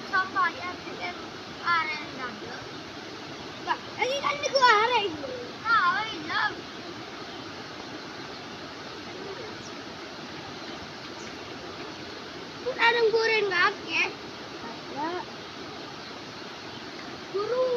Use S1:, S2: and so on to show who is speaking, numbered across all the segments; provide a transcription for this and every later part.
S1: Sampah ya, kan aren dah. Bah, lagi kan ni gua aren. Ah, iya. Pun ada goreng kaki. Ya. Guru.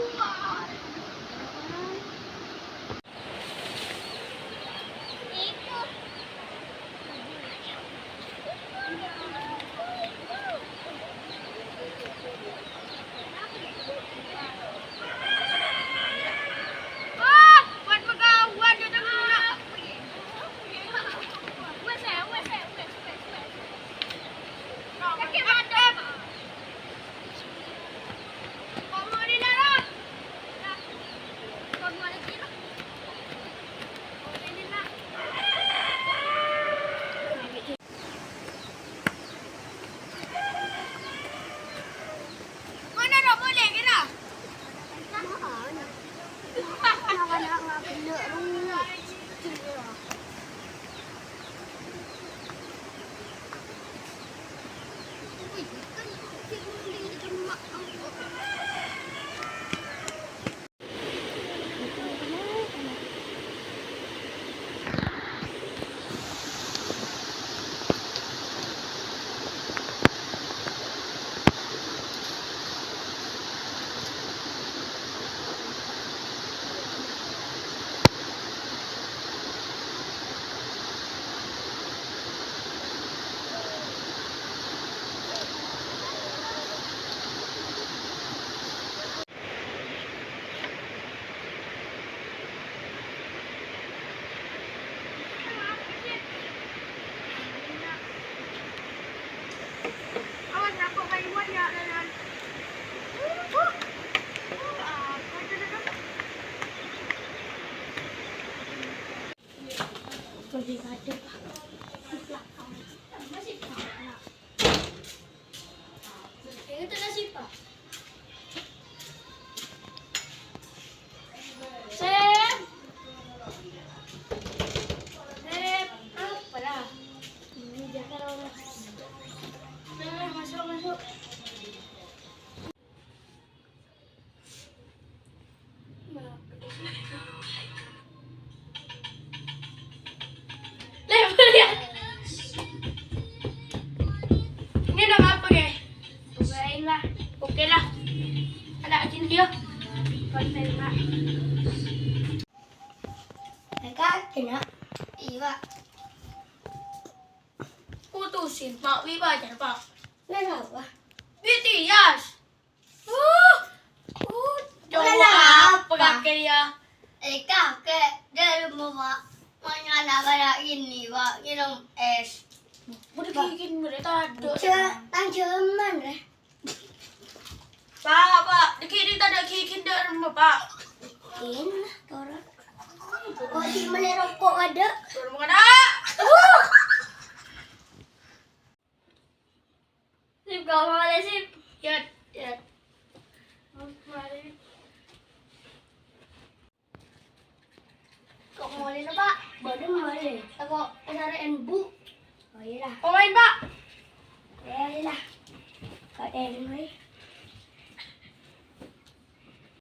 S1: Pergi kata masih pak. Itu nasi pak. Sep, apa dah? Ini jangan orang. Masuk. Ini nama apa ke? Oke lah. Ada sini dia. Konten mak. Kakak kena. Iya. Putusin pak, wiba aja pak. Kenapa? BTS. Coba apa dia? Kakek dari mama. Mana nak ini pak, minum es. Udah bikin mereka ada. Ancaman deh. Pak, dikirim tadi kikin dari rumah pak. Kikin, turun. Kok di mana rokok ada? Turun mana? Sip, kau mau ada sip? Ya. Mari. Kok mau ada pak? Baru mau ada. Kok ada embu? Oh iya lah. Kau main pak? Ya lah. Kau ada